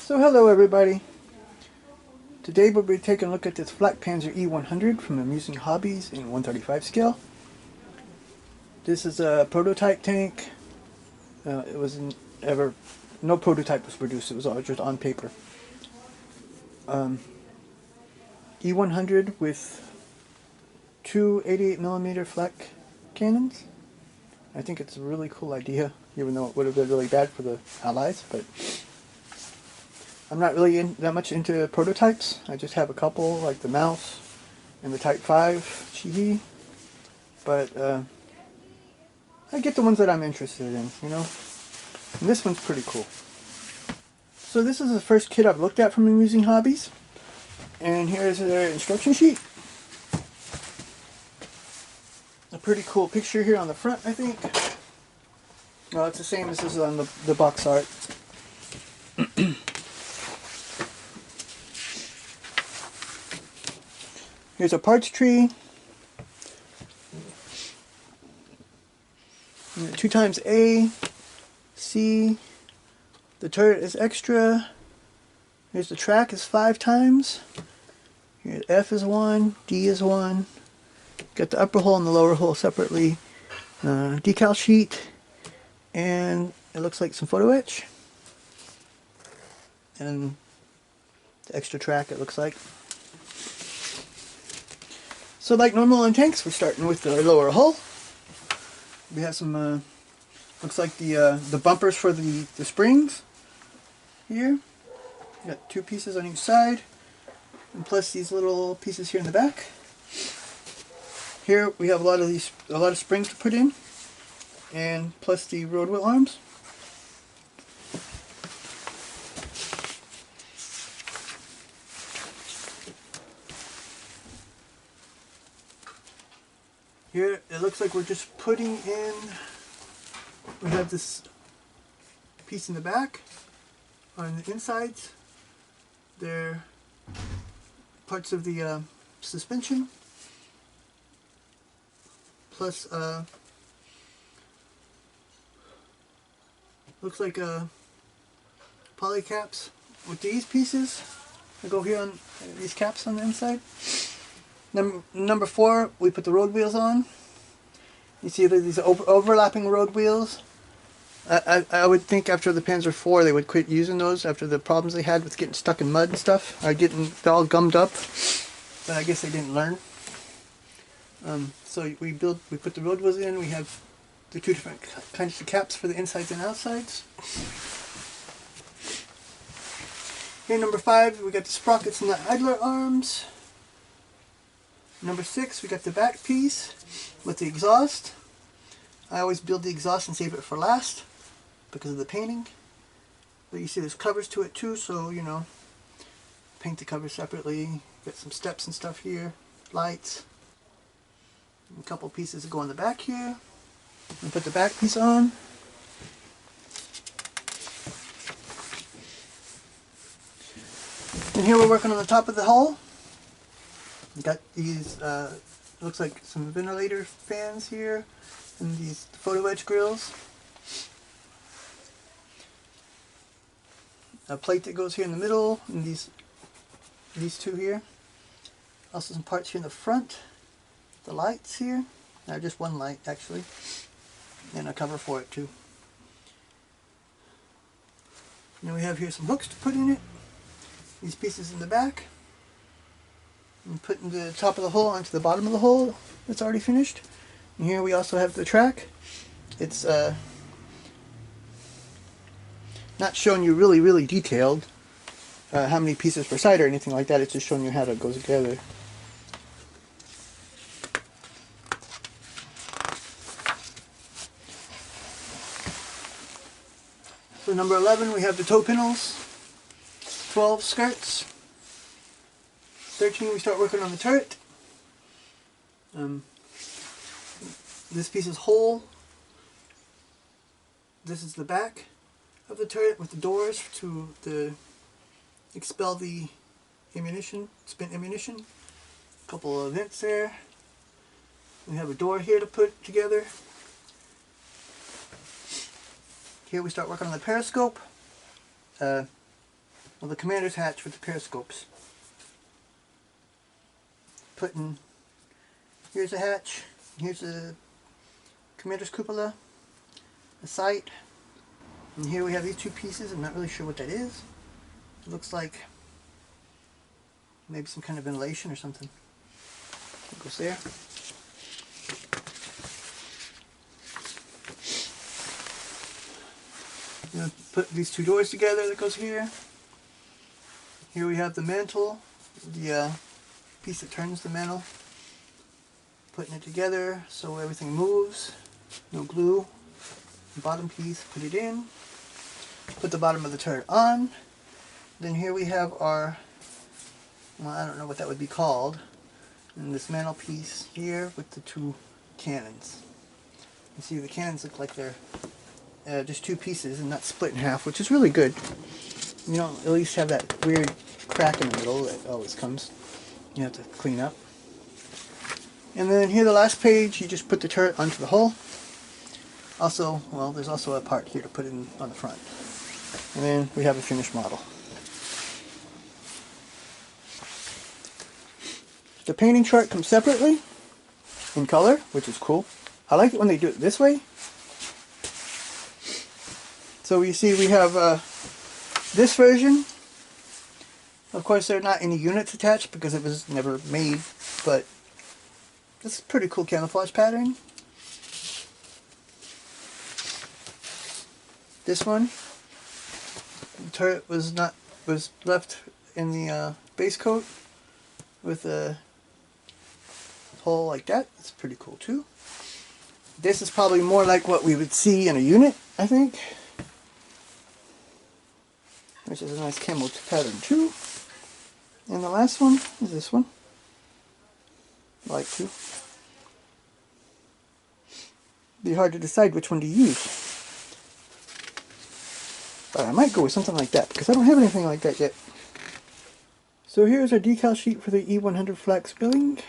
So hello everybody. Today we'll be taking a look at this Flakzwilling E100 from Amuzing Hobbies in 135 scale. This is a prototype tank. It wasn't ever, no prototype was produced, it was all just on paper. E100 with two 88mm flak cannons. I think it's a really cool idea, even though it would have been really bad for the Allies, but I'm not really that much into prototypes. I just have a couple, like the mouse and the Type 5 Chihi. But I get the ones that I'm interested in, you know. And this one's pretty cool. So this is the first kit I've looked at from Amuzing Hobbies. And here's their instruction sheet. A pretty cool picture here on the front, I think. No, it's the same as this is on the box art. Here's a parts tree. 2 times A, C. The turret is extra. Here's the track is 5 times. Here F is 1, D is 1. Got the upper hole and the lower hole separately. Decal sheet, and it looks like some photo etch. And the extra track, it looks like. So like normal on tanks, we're starting with the lower hull. We have some, looks like the bumpers for the springs here. We got 2 pieces on each side, and plus these little pieces here in the back. Here we have a lot of springs to put in, and plus the road wheel arms. Here it looks like we're just putting in, we have this piece in the back. On the insides, they're parts of the suspension, plus looks like poly caps with these pieces that go here on these caps on the inside. Number 4, we put the road wheels on. You see that these overlapping road wheels. I would think after the Panzer IV they would quit using those after the problems they had with getting stuck in mud and stuff. Getting all gummed up, but I guess they didn't learn. So we put the road wheels in. We have the 2 different kinds of caps for the insides and outsides. Here number 5, we got the sprockets and the idler arms. Number 6, we got the back piece with the exhaust. I always build the exhaust and save it for last because of the painting. But you see there's covers to it too, so you know, paint the covers separately. Got some steps and stuff here, lights. A couple pieces that go on the back here. And put the back piece on. And here we're working on the top of the hull. Got these, looks like some ventilator fans here, and these photo etch grills. A plate that goes here in the middle, and these 2 here. Also some parts here in the front. The lights here, just one light actually, and a cover for it too. And then we have here some hooks to put in it. These pieces in the back. And putting the top of the hole onto the bottom of the hole that's already finished. And here we also have the track. It's not showing you really detailed how many pieces per side or anything like that. It's just showing you how it goes together. So number 11, we have the toe panels, 12 skirts. 13, we start working on the turret. This piece is whole. This is the back of the turret with the doors to expel the ammunition, spent ammunition. A couple of vents there. We have a door here to put together. Here we start working on the periscope. well, the commander's hatch with the periscopes. Here's a hatch, here's the commander's cupola, the sight, and here we have these two pieces. I'm not really sure what that is. It looks like maybe some kind of ventilation or something. It goes there. I'm going to put these two doors together. That goes here. Here we have the mantle, the piece that turns the mantle. Putting it together so everything moves. No glue. The bottom piece, put it in. Put the bottom of the turret on. Then here we have our, well, I don't know what that would be called. And this mantle piece here with the two cannons. You see the cannons look like they're just two pieces and not split in half, which is really good. You don't at least have that weird crack in the middle that always comes. You have to clean up. And then here, the last page, you just put the turret onto the hull. Also, well, there's also a part here to put in on the front. And then we have a finished model. The painting chart comes separately in color, which is cool. I like it when they do it this way. So you see we have this version. Of course, there are not any units attached because it was never made, but this is a pretty cool camouflage pattern. This one, the turret was left in the base coat with a hole like that. It's pretty cool too. This is probably more like what we would see in a unit, I think, which is a nice camo pattern too. And the last one is this one. I like to. Be hard to decide which one to use. But I might go with something like that because I don't have anything like that yet. So here's our decal sheet for the E100 Flakzwilling.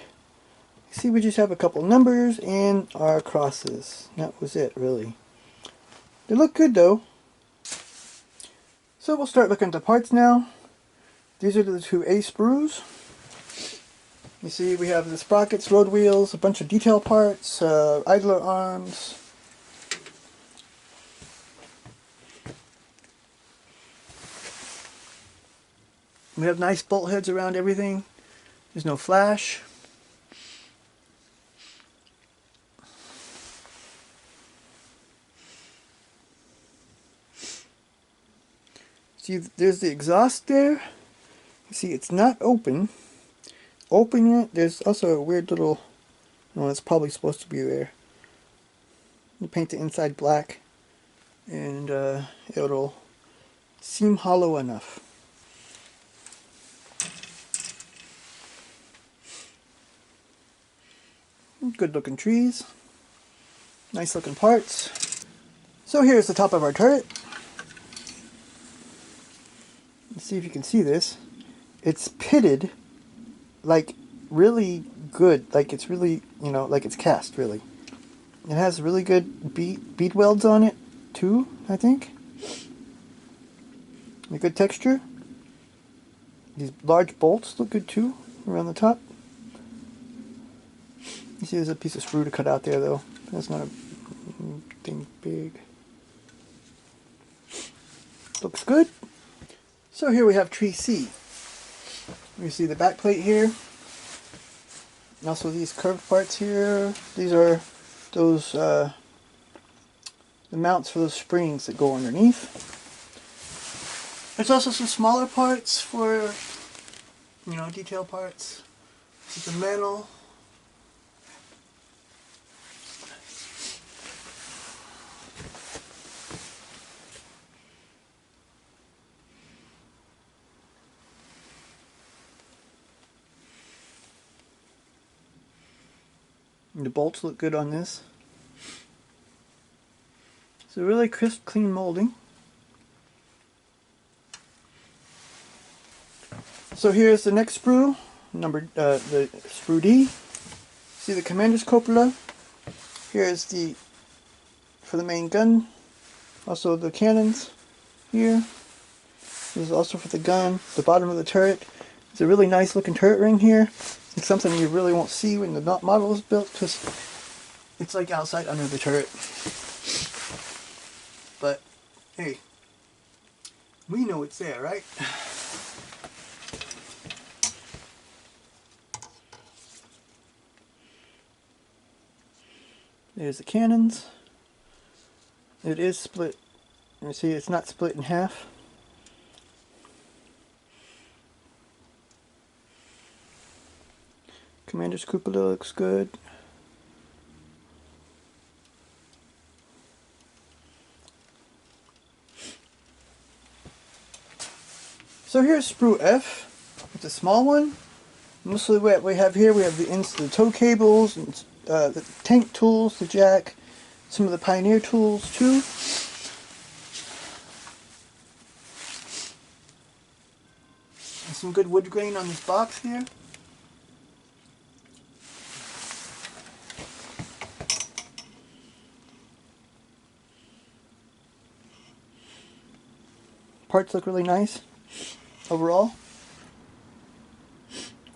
See, we just have a couple numbers and our crosses. That was it, really. They look good though. So we'll start looking at the parts now. These are the two A sprues. You see we have the sprockets, road wheels, a bunch of detail parts, idler arms. We have nice bolt heads around everything. There's no flash. See, there's the exhaust there. You see, it's not open. Opening it, there's also a weird little, well, it's probably supposed to be there. You paint the inside black, and it'll seem hollow enough. Good looking trees. Nice looking parts. So here's the top of our turret. Let's see if you can see this. It's pitted like really good, like it's really, you know, like it's cast really. It has really good bead welds on it too, I think. A good texture. These large bolts look good too around the top. You see there's a piece of sprue to cut out there though. That's not a thing big. Looks good. So here we have tree C. You see the back plate here. And also these curved parts here. These are those the mounts for those springs that go underneath. There's also some smaller parts for, you know, detail parts. This is the mantle. And the bolts look good on this. It's a really crisp, clean molding. So here's the next sprue, the sprue D. See the commander's cupola. Here's the for the main gun. Also the cannons here. This is also for the gun. The bottom of the turret. It's a really nice looking turret ring here. It's something you really won't see when the model is built because it's like outside under the turret. But hey, we know it's there, right? There's the cannons. It is split. You see, it's not split in half. Commander's cupola looks good. So here's sprue F. It's a small one. Mostly what we have here, we have the tow cables, and the tank tools, the jack, some of the Pioneer tools too. And some good wood grain on this box here. Parts look really nice overall.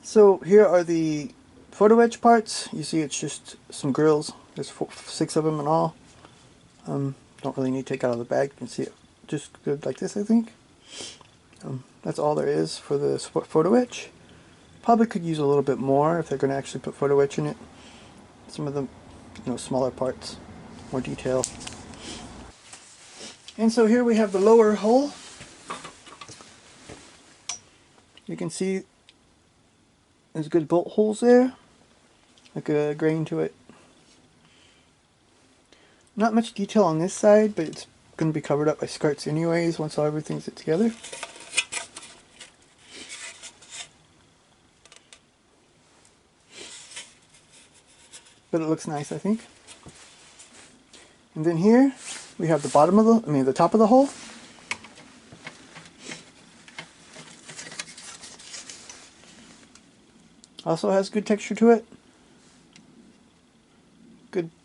So here are the photo etch parts. You see it's just some grills. There's 6 of them in all. Don't really need to take out of the bag. You can see it just good like this, I think. That's all there is for the photo etch. Probably could use a little bit more if they're going to actually put photo etch in it. Some of the smaller parts, more detail. And so here we have the lower hull. You can see there's good bolt holes there, like a grain to it. Not much detail on this side, but it's going to be covered up by skirts anyways once everything's put together. But it looks nice, I think. And then here we have the bottom of the top of the hull. Also has good texture to it.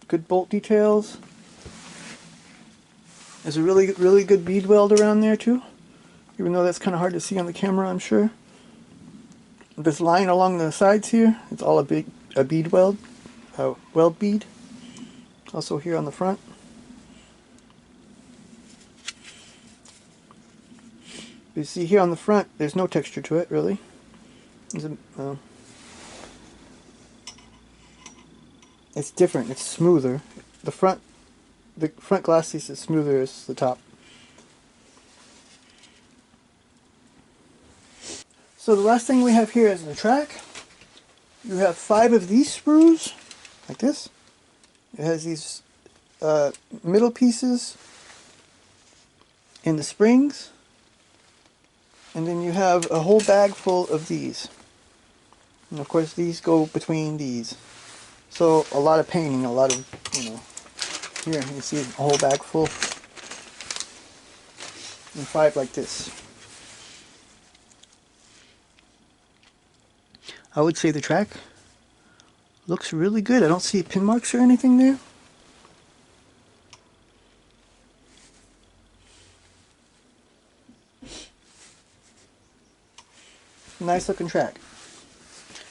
Good bolt details. There's a really good bead weld around there too. Even though that's kind of hard to see on the camera, I'm sure. This line along the sides here, it's all a bead weld. Weld bead. Also here on the front. You see here on the front, there's no texture to it really. It's different. It's smoother. The front glass piece is smoother as the top. So the last thing we have here is the track. You have 5 of these sprues, like this. It has these middle pieces and the springs. And then you have a whole bag full of these. And of course these go between these. So a lot of painting, a lot of, here you can see a whole bag full. And 5 like this. I would say the track looks really good. I don't see pin marks or anything there. Nice looking track.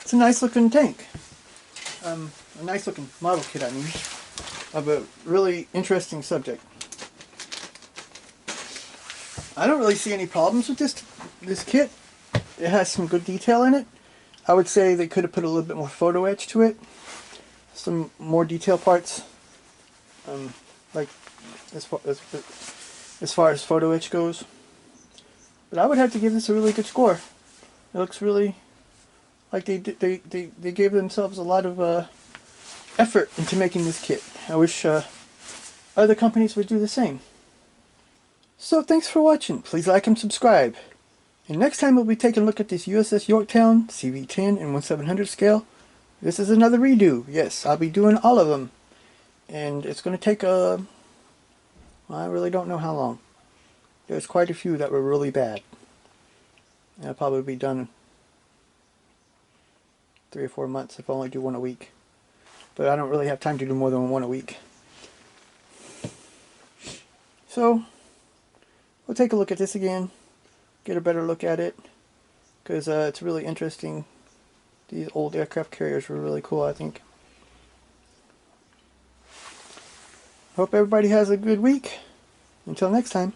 It's a nice looking tank. A nice looking model kit, I mean, of a really interesting subject. I don't really see any problems with this kit. It has some good detail in it. I would say they could have put a little bit more photo etch to it. Some more detail parts. Like as far as photo etch goes. But I would have to give this a really good score. It looks really like they gave themselves a lot of effort into making this kit. I wish other companies would do the same. So thanks for watching. Please like and subscribe. And next time we'll be taking a look at this USS Yorktown CV10 and 1/700 scale. This is another redo. Yes, I'll be doing all of them. And it's going to take I really don't know how long. There's quite a few that were really bad. I'll probably be done 3 or 4 months if I only do one a week. But I don't really have time to do more than one a week. So, we'll take a look at this again. get a better look at it, because it's really interesting. These old aircraft carriers were really cool, I think. Hope everybody has a good week. Until next time.